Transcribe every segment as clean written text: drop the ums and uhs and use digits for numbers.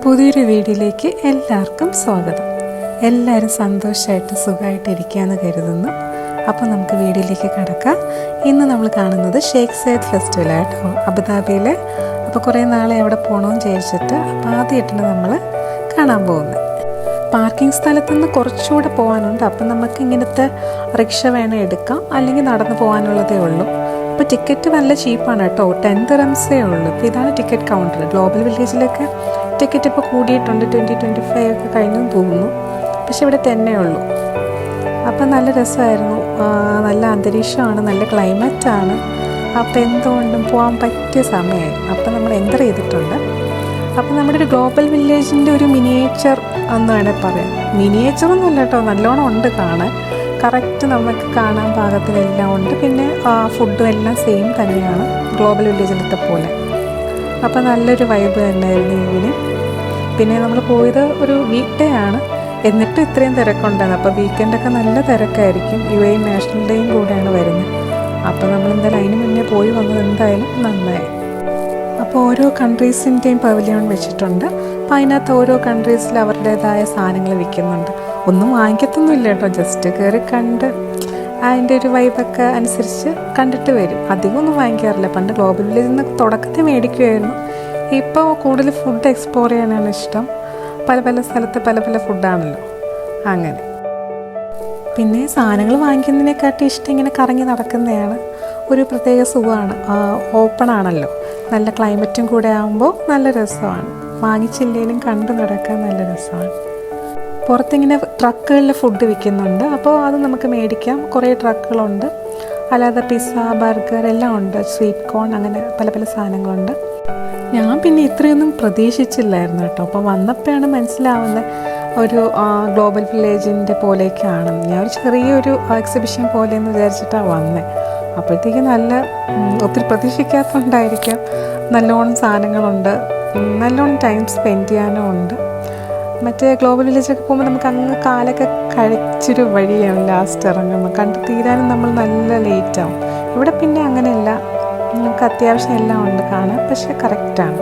പുതിയൊരു വീഡിയോയിലേക്ക് എല്ലാവർക്കും സ്വാഗതം. എല്ലാവരും സന്തോഷമായിട്ട് സുഖമായിട്ടിരിക്കുകയെന്ന് കരുതുന്നു. അപ്പോൾ നമുക്ക് വീഡിയോയിലേക്ക് കിടക്കാം. ഇന്ന് നമ്മൾ കാണുന്നത് ഷെയ്ഖ് സയദ് ഫെസ്റ്റിവലായിട്ടോ, അബുദാബിയിൽ. അപ്പോൾ കുറേ നാളെ അവിടെ പോകണമെന്ന് വിചാരിച്ചിട്ട് അപ്പോൾ ആദ്യമായിട്ടാണ് നമ്മൾ കാണാൻ പോകുന്നത്. പാർക്കിംഗ് സ്ഥലത്തു നിന്ന് കുറച്ചുകൂടെ പോകാനുണ്ട്. അപ്പം നമുക്ക് ഇങ്ങനത്തെ റിക്ഷ വേണം എടുക്കാം, അല്ലെങ്കിൽ നടന്ന് പോകാനുള്ളതേ ഉള്ളൂ. അപ്പോൾ ടിക്കറ്റ് നല്ല ചീപ്പാണ് കേട്ടോ, 10 ദിർഹംസേ ഉള്ളൂ. ഇപ്പോൾ ഇതാണ് ടിക്കറ്റ് കൗണ്ടർ. ഗ്ലോബൽ വില്ലേജിലൊക്കെ ടിക്കറ്റ് ഇപ്പോൾ കൂടിയിട്ടുണ്ട്, 20-25 ഒക്കെ കഴിഞ്ഞെന്ന് തോന്നുന്നു. പക്ഷെ ഇവിടെ 10 ഉള്ളൂ. അപ്പം നല്ല രസമായിരുന്നു, നല്ല അന്തരീക്ഷമാണ്, നല്ല ക്ലൈമറ്റാണ്. അപ്പോൾ എന്തുകൊണ്ടും പോകാൻ പറ്റിയ സമയമായി. അപ്പം നമ്മൾ എൻ്റർ ചെയ്തിട്ടുണ്ട്. അപ്പം നമ്മുടെ ഒരു ഗ്ലോബൽ വില്ലേജിൻ്റെ ഒരു മിനിയേച്ചർ എന്ന് വേണേൽ പറയാം. മിനിയേച്ചറൊന്നുമല്ല കേട്ടോ, നല്ലോണം ഉണ്ട് കാണാൻ. കറക്റ്റ് നമുക്ക് കാണാൻ പാകത്തിലെല്ലാം ഉണ്ട്. പിന്നെ ഫുഡും എല്ലാം സെയിം തന്നെയാണ് ഗ്ലോബൽ വില്ലേജിലത്തെ പോലെ. അപ്പോൾ നല്ലൊരു വൈബ് തന്നെയായിരുന്നു ഇതിന്. പിന്നെ നമ്മൾ പോയത് ഒരു വീക്ക് ഡേ ആണ്, എന്നിട്ടും ഇത്രയും തിരക്കുണ്ടായിരുന്നു. അപ്പോൾ വീക്കെൻഡൊക്കെ നല്ല തിരക്കായിരിക്കും. UAE നാഷണൽ ഡേയും കൂടെയാണ് വരുന്നത്. അപ്പോൾ നമ്മൾ എന്തായാലും അതിന് മുന്നേ പോയി വന്നത് എന്തായാലും നന്നായി. അപ്പോൾ ഓരോ കൺട്രീസിൻ്റെയും പവലിയോൺ വെച്ചിട്ടുണ്ട്. അപ്പോൾ അതിനകത്ത് ഓരോ കൺട്രീസിൽ അവരുടേതായ സാധനങ്ങൾ വിൽക്കുന്നുണ്ട്. ഒന്നും വാങ്ങിക്കത്തൊന്നുമില്ല കേട്ടോ, ജസ്റ്റ് കയറി കണ്ട് അതിൻ്റെ ഒരു വൈബൊക്കെ അനുസരിച്ച് കണ്ടിട്ട് വരും. അധികം ഒന്നും വാങ്ങിക്കാറില്ല. പണ്ട് ഗ്ലോബൽ വില്ലേജിൽ നിന്ന് തുടക്കത്തിൽ മേടിക്കുമായിരുന്നു. ഇപ്പോൾ കൂടുതൽ ഫുഡ് എക്സ്പ്ലോർ ചെയ്യാനാണ് ഇഷ്ടം. പല പല സ്ഥലത്ത് പല പല ഫുഡാണല്ലോ, അങ്ങനെ. പിന്നെ സാധനങ്ങൾ വാങ്ങിക്കുന്നതിനെക്കാട്ടി ഇഷ്ടം ഇങ്ങനെ കറങ്ങി നടക്കുന്നതാണ്. ഒരു പ്രത്യേക സുഖമാണ്, ഓപ്പൺ ആണല്ലോ, നല്ല ക്ലൈമറ്റും കൂടെ ആകുമ്പോൾ നല്ല രസമാണ്. വാങ്ങിച്ചില്ലേലും കണ്ടു നടക്കാൻ നല്ല രസമാണ്. പുറത്തിങ്ങനെ ട്രക്കുകളിൽ ഫുഡ് വിൽക്കുന്നുണ്ട്. അപ്പോൾ അത് നമുക്ക് മേടിക്കാം. കുറേ ട്രക്കുകളുണ്ട്. അല്ലാതെ പിസ്സ, ബർഗർ എല്ലാം ഉണ്ട്, സ്വീറ്റ് കോൺ, അങ്ങനെ പല പല സാധനങ്ങളുണ്ട്. ഞാൻ പിന്നെ ഇത്രയൊന്നും പ്രതീക്ഷിച്ചില്ലായിരുന്നു കേട്ടോ. അപ്പോൾ വന്നപ്പോഴാണ് മനസ്സിലാവുന്നത് ഒരു ഗ്ലോബൽ വില്ലേജിൻ്റെ പോലെയൊക്കെയാണ്. ഞാൻ ഒരു ചെറിയൊരു എക്സിബിഷൻ പോലെയെന്ന് വിചാരിച്ചിട്ടാണ് വന്നത്. അപ്പോഴത്തേക്ക് നല്ല ഒത്തിരി പ്രതീക്ഷിക്കാത്തതുകൊണ്ടായിരിക്കാം നല്ലോണം സാധനങ്ങളുണ്ട്, നല്ലോണം ടൈം സ്പെൻഡ് ചെയ്യാനും ഉണ്ട്. മറ്റേ ഗ്ലോബൽ വില്ലേജൊക്കെ പോകുമ്പോൾ നമുക്ക് അങ്ങ് കാലൊക്കെ കഴിച്ചൊരു വഴിയാണ് ലാസ്റ്റ് ഇറങ്ങുമ്പോൾ. കണ്ടു തീരാനും നമ്മൾ നല്ല ലേറ്റാവും. ഇവിടെ പിന്നെ അങ്ങനെയല്ല, നമുക്ക് അത്യാവശ്യം എല്ലാം ഉണ്ട് കാണാൻ, പക്ഷെ കറക്റ്റാണ്.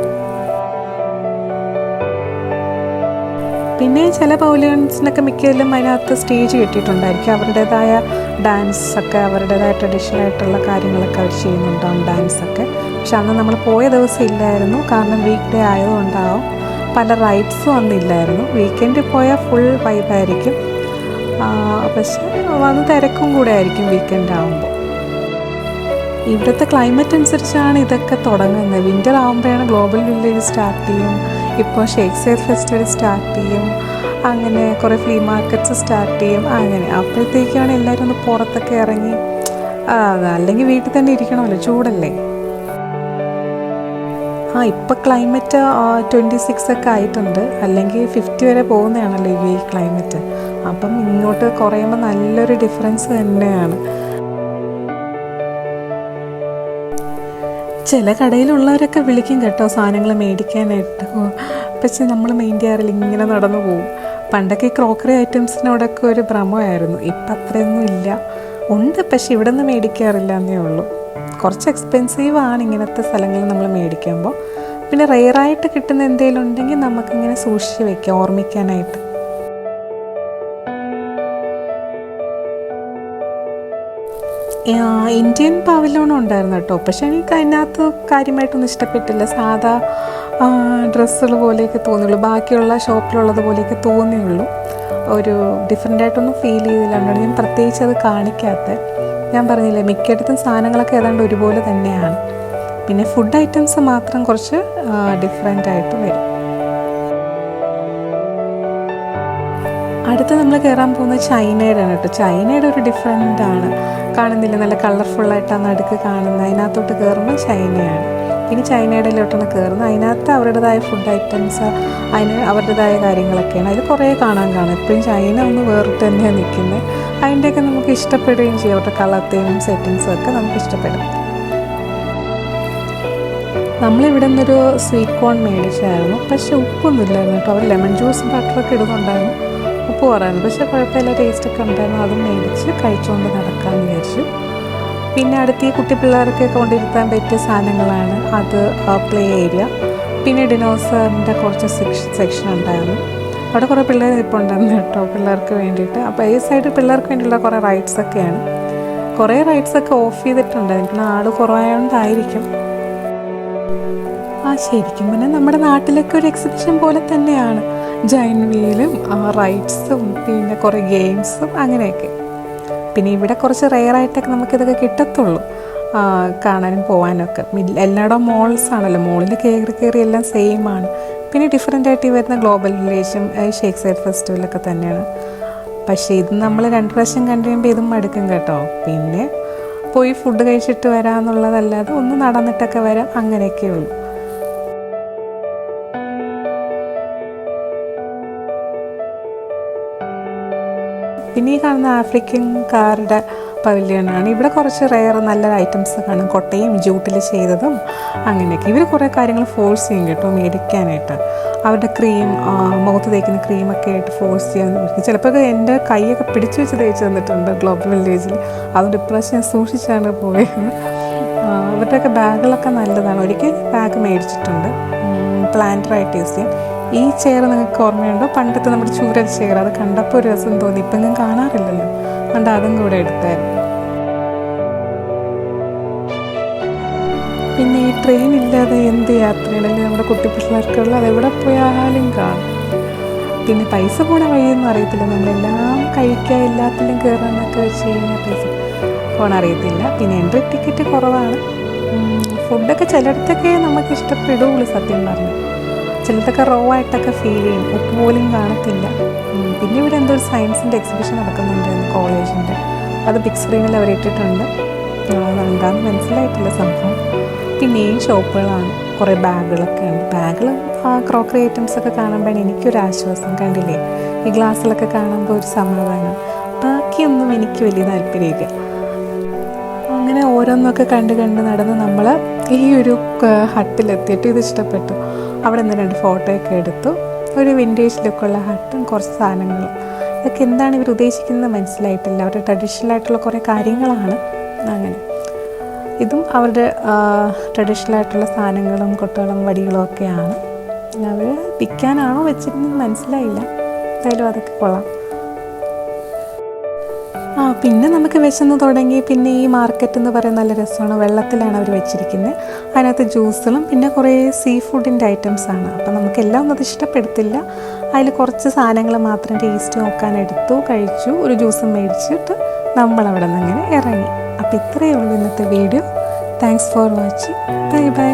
പിന്നെ ചില പവലിയൻസിനൊക്കെ മിക്കതിലും അതിനകത്ത് സ്റ്റേജ് കെട്ടിയിട്ടുണ്ടായിരിക്കും. അവരുടേതായ ഡാൻസൊക്കെ, അവരുടേതായ ട്രഡീഷണൽ ആയിട്ടുള്ള കാര്യങ്ങളൊക്കെ അവർ ചെയ്യുന്നുണ്ടാവും, ഡാൻസൊക്കെ. പക്ഷെ അന്ന് നമ്മൾ പോയ ദിവസം ഇല്ലായിരുന്നു, കാരണം വീക്ക് ഡേ ആയതുകൊണ്ടാവും. പല റൈഡ്സും ഒന്നില്ലായിരുന്നു. വീക്കെൻഡിൽ പോയാൽ ഫുൾ വൈബായിരിക്കും. പക്ഷെ വന്ന് തിരക്കും കൂടെ ആയിരിക്കും വീക്കെൻഡ് ആകുമ്പോൾ. ഇവിടുത്തെ ക്ലൈമറ്റ് അനുസരിച്ചാണ് ഇതൊക്കെ തുടങ്ങുന്നത്. വിൻ്റർ ആകുമ്പോഴാണ് ഗ്ലോബൽ വില്ലേജ് സ്റ്റാർട്ട് ചെയ്യും. ഇപ്പോൾ ഷെയ്ഖ് സയദ് ഫെസ്റ്റിവൽ സ്റ്റാർട്ട് ചെയ്യും. അങ്ങനെ കുറേ ഫ്ലീ മാർക്കറ്റ്സ് സ്റ്റാർട്ട് ചെയ്യും. അങ്ങനെ അപ്പോഴത്തേക്കാണ് എല്ലാവരും ഒന്ന് പുറത്തൊക്കെ ഇറങ്ങി, അല്ലെങ്കിൽ വീട്ടിൽ തന്നെ ഇരിക്കണമല്ലോ, ചൂടല്ലേ. ഇപ്പോൾ ക്ലൈമറ്റ് 26 ഒക്കെ ആയിട്ടുണ്ട്, അല്ലെങ്കിൽ 50 വരെ പോകുന്നതാണല്ലോ ഈ ക്ലൈമറ്റ്. അപ്പം ഇങ്ങോട്ട് കുറയുമ്പോൾ നല്ലൊരു ഡിഫറൻസ് തന്നെയാണ്. ചില കടയിലുള്ളവരൊക്കെ വിളിക്കും കേട്ടോ സാധനങ്ങൾ മേടിക്കാനായിട്ട്. പക്ഷെ നമ്മൾ മെയിൻ ചെയ്യാറില്ല, ഇങ്ങനെ നടന്നു പോകും. പണ്ടൊക്കെ ഈ ക്രോക്കറി ഐറ്റംസിനോടൊക്കെ ഒരു ഭ്രമമായിരുന്നു. ഇപ്പം അത്രയൊന്നും ഇല്ല, ഉണ്ട്, പക്ഷെ ഇവിടെ നിന്ന് മേടിക്കാറില്ല എന്നേ ഉള്ളൂ. കുറച്ച് എക്സ്പെൻസീവാണ് ഇങ്ങനത്തെ സ്ഥലങ്ങളിൽ നമ്മൾ മേടിക്കുമ്പോൾ. പിന്നെ റെയറായിട്ട് കിട്ടുന്ന എന്തെങ്കിലും ഉണ്ടെങ്കിൽ നമുക്കിങ്ങനെ സൂക്ഷിച്ച് വയ്ക്കാം, ഓർമ്മിക്കാനായിട്ട്. ഇന്ത്യൻ പവലിയോണും ഉണ്ടായിരുന്നു കേട്ടോ. പക്ഷെ എനിക്ക് അതിനകത്ത് കാര്യമായിട്ടൊന്നും ഇഷ്ടപ്പെട്ടില്ല. സാധാ ഡ്രസ്സുകൾ പോലെയൊക്കെ തോന്നിയുള്ളൂ, ബാക്കിയുള്ള ഷോപ്പിലുള്ളത് പോലെയൊക്കെ തോന്നിയുള്ളൂ. ഒരു ഡിഫറെൻ്റായിട്ടൊന്നും ഫീൽ ചെയ്തില്ല. അതുകൊണ്ട് ഞാൻ പ്രത്യേകിച്ച് അത് കാണിക്കാത്ത. ഞാൻ പറഞ്ഞില്ലേ, മിക്കയിടത്തും സാധനങ്ങളൊക്കെ ഏതാണ്ട് ഒരുപോലെ തന്നെയാണ്. പിന്നെ ഫുഡ് ഐറ്റംസ് മാത്രം കുറച്ച് ഡിഫറെൻ്റ് ആയിട്ട് വരും. അടുത്ത് നമ്മൾ കയറാൻ പോകുന്നത് ചൈനയുടെയാണ് കേട്ടോ. ചൈനയുടെ ഒരു ഡിഫറെൻ്റ് ആണ്, കാണുന്നില്ല, നല്ല കളർഫുള്ളായിട്ടാണ് നടുക്ക് കാണുന്നത്. അതിനകത്തോട്ട് കയറുമ്പോൾ ചൈനയാണ്. പിന്നെ ചൈനയുടെയിലോട്ടാണ് കയറുന്നത്. അതിനകത്ത് അവരുടേതായ ഫുഡ് ഐറ്റംസ്, അതിന് അവരുടേതായ കാര്യങ്ങളൊക്കെയാണ്. അതിൽ കുറേ കാണാൻ. എപ്പോഴും ചൈന ഒന്ന് വേറിട്ട് തന്നെയാണ് നിൽക്കുന്നത്. അതിൻ്റെയൊക്കെ നമുക്ക് ഇഷ്ടപ്പെടുകയും ചെയ്യും. അവരുടെ കളർ തീമും സെറ്റിങ്സും ഒക്കെ നമുക്ക് ഇഷ്ടപ്പെടും. നമ്മളിവിടെ നിന്നൊരു സ്വീറ്റ് കോൺ മേടിച്ചായിരുന്നു. പക്ഷെ ഉപ്പൊന്നുമില്ലായിരുന്നു കേട്ടോ. അവർ ലെമൺ ജ്യൂസ് ബട്ടറൊക്കെ ഇടുന്നുണ്ടായിരുന്നു, ഉപ്പ് കുറവായിരുന്നു. പക്ഷെ കുഴപ്പമില്ല, ടേസ്റ്റൊക്കെ ഉണ്ടായിരുന്നു. അതും മേടിച്ച് കഴിച്ചുകൊണ്ട് നടക്കാമെന്ന് വിചാരിച്ചു. പിന്നെ അടുത്ത് ഈ കുട്ടി പിള്ളേർക്കൊക്കെ കൊണ്ടിരുത്താൻ പറ്റിയ സാധനങ്ങളാണ്. അത് പ്ലേ ഏരിയ, പിന്നെ ഡിനോസറിൻ്റെ കുറച്ച് സെക്ഷൻ ഉണ്ടായിരുന്നു. അവിടെ കുറേ പിള്ളേർ ഇപ്പോൾ ഉണ്ടായിരുന്നു കേട്ടോ, പിള്ളേർക്ക് വേണ്ടിയിട്ട്. അപ്പോൾ ഈ സൈഡ് പിള്ളേർക്ക് വേണ്ടിയുള്ള കുറേ റൈഡ്സൊക്കെയാണ്. കുറേ റൈഡ്സൊക്കെ ഓഫ് ചെയ്തിട്ടുണ്ട്, എനിക്ക് ആൾ കുറവായതുകൊണ്ടായിരിക്കും. ശരിക്കും പിന്നെ നമ്മുടെ നാട്ടിലൊക്കെ ഒരു എക്സിബിഷൻ പോലെ തന്നെയാണ്. ജൈൻറ്റ് വീലും റൈഡ്സും പിന്നെ കുറേ ഗെയിംസും അങ്ങനെയൊക്കെ. പിന്നെ ഇവിടെ കുറച്ച് റെയറായിട്ടൊക്കെ നമുക്കിതൊക്കെ കിട്ടത്തുള്ളൂ കാണാനും പോകാനൊക്കെ. എല്ലായിടവും മോൾസ് ആണല്ലോ, മോളിൽ കയറി എല്ലാം സെയിം ആണ്. പിന്നെ ഡിഫറെൻ്റ് ആയിട്ട് വരുന്ന ഗ്ലോബൽ വില്ലേജും ഷേക്ക് സൈഡ് ഫെസ്റ്റിവലൊക്കെ തന്നെയാണ്. പക്ഷേ ഇത് നമ്മൾ 2 പ്രാവശ്യം കണ്ടു കഴിയുമ്പോൾ ഇതും മടുക്കും കേട്ടോ. പിന്നെ പോയി ഫുഡ് കഴിച്ചിട്ട് വരാമെന്നുള്ളതല്ലാതെ ഒന്ന് നടന്നിട്ടൊക്കെ വരാം, അങ്ങനെയൊക്കെ ഉള്ളൂ. പിന്നെ ഈ കാണുന്ന ആഫ്രിക്കൻകാരുടെ പവലിയനാണ്. ഇവിടെ കുറച്ച് റെയർ നല്ല ഐറ്റംസ് കാണും, കൊട്ടയും ജൂട്ടിൽ ചെയ്തതും അങ്ങനെയൊക്കെ. ഇവർ കുറേ കാര്യങ്ങൾ ഫോഴ്സ് ചെയ്യും കേട്ടോ മേടിക്കാനായിട്ട്. അവരുടെ ക്രീം, മുഖത്ത് തേക്കുന്ന ക്രീമൊക്കെ ആയിട്ട് ഫോഴ്സ് ചെയ്യാൻ. ചിലപ്പോൾ എൻ്റെ കൈയൊക്കെ പിടിച്ചു വെച്ച് തേച്ച് തന്നിട്ടുണ്ട് ഗ്ലോബൽ വില്ലേജിൽ. അതുകൊണ്ട് ഇപ്രാവശ്യം ഞാൻ സൂക്ഷിച്ചാണ് പോയത്. അവരുടെയൊക്കെ ബാഗുകളൊക്കെ നല്ലതാണ്. ഒരിക്കൽ ബാഗ് മേടിച്ചിട്ടുണ്ട് പ്ലാന്ററായിട്ട് യൂസ് ചെയ്യാൻ. ഈ ചെയർ നിങ്ങൾക്ക് ഓർമ്മയുണ്ടോ? പണ്ടത്തെ നമ്മുടെ ചൂരൽ ചെയർ, അത് കണ്ടപ്പോൾ ഒരു രസം തോന്നി. ഇപ്പം ഞാൻ കാണാറില്ലല്ലോ, അതുകൊണ്ട് അതും കൂടെ എടുത്തായിരുന്നു. പിന്നെ ഈ ട്രെയിൻ ഇല്ലാതെ എന്ത് യാത്രയാണല്ലേ നമ്മുടെ കുട്ടി പിള്ളേർക്കുള്ള, അതെവിടെ പോയാലും കാണും. പിന്നെ പൈസ പോണ വഴിയൊന്നും അറിയത്തില്ല, നമ്മളെല്ലാം കഴിക്കുക എല്ലാത്തിലും കയറാമെന്നൊക്കെ വെച്ച് കഴിഞ്ഞാൽ പൈസ പോകണ അറിയത്തില്ല. പിന്നെ എൻട്രി ടിക്കറ്റ് കുറവാണ്. ഫുഡൊക്കെ ചിലയിടത്തൊക്കെ നമുക്ക് ഇഷ്ടപ്പെടുള്ളൂ സത്യം പറഞ്ഞു. ചിലതൊക്കെ റോ ആയിട്ടൊക്കെ ഫീൽ ചെയ്യും, ഉപ്പ് പോലും കാണത്തില്ല. പിന്നെ ഇവിടെ എന്തോ ഒരു സയൻസിൻ്റെ എക്സിബിഷൻ നടക്കുന്നുണ്ടായിരുന്നു കോളേജിൻ്റെ, അത് ബിഗ് സ്ക്രീനിൽ അവർ ഇട്ടിട്ടുണ്ട്. എന്താണെന്ന് മനസ്സിലായിട്ടില്ല സംഭവം. പിന്നെയും ഷോപ്പുകളാണ്, കുറേ ബാഗുകളൊക്കെ ഉണ്ട്. ബാഗുകളും ക്രോക്കറി ഐറ്റംസൊക്കെ കാണുമ്പോഴാണ് എനിക്കൊരു ആശ്വാസം. കണ്ടില്ലേ, ഈ ഗ്ലാസ്സിലൊക്കെ കാണുമ്പോൾ ഒരു സമാധാനം. ബാക്കിയൊന്നും എനിക്ക് വലിയ താല്പര്യമില്ല. അങ്ങനെ ഓരോന്നൊക്കെ കണ്ട് നടന്ന് നമ്മൾ ഈ ഒരു ഹട്ടിലെത്തിയിട്ട് ഇത് ഇഷ്ടപ്പെട്ടു. അവിടെ നിന്ന് 2 ഫോട്ടോയൊക്കെ എടുത്തു. ഒരു വിൻറ്റേജ് ലുക്കുള്ള ഹട്ടും കുറച്ച് സാധനങ്ങളും. ഇതൊക്കെ എന്താണ് ഇവർ ഉദ്ദേശിക്കുന്നത് മനസ്സിലായിട്ടില്ല. അവരുടെ ട്രഡീഷണൽ ആയിട്ടുള്ള കുറേ കാര്യങ്ങളാണ്. അങ്ങനെ ഇതും അവരുടെ ട്രഡീഷണൽ ആയിട്ടുള്ള സാധനങ്ങളും കൊട്ടകളും വടികളും ഒക്കെയാണ്. അവർ വിൽക്കാനാണോ വെച്ചിരുന്നത് മനസ്സിലായില്ല. എന്തായാലും അതൊക്കെ കൊള്ളാം. പിന്നെ നമുക്ക് വിശന്ന് തുടങ്ങി. പിന്നെ ഈ മാർക്കറ്റ് എന്ന് പറയുന്നത് നല്ല രസമാണ്. വെള്ളത്തിലാണ് അവർ വെച്ചിരിക്കുന്നത്. അതിനകത്ത് ജ്യൂസുകളും പിന്നെ കുറേ സീ ഫുഡിൻ്റെ ഐറ്റംസാണ്. അപ്പം നമുക്കെല്ലാം ഒന്നും അത് ഇഷ്ടപ്പെടുത്തില്ല. അതിൽ കുറച്ച് സാധനങ്ങൾ മാത്രം ടേസ്റ്റ് നോക്കാനെടുത്തു, കഴിച്ചു, ഒരു ജ്യൂസും മേടിച്ചിട്ട് നമ്മളവിടെ നിന്ന് അങ്ങനെ ഇറങ്ങി. അപ്പോൾ ഇത്രയേ ഉള്ളൂ ഇന്നത്തെ video. Thanks for watching. Bye bye.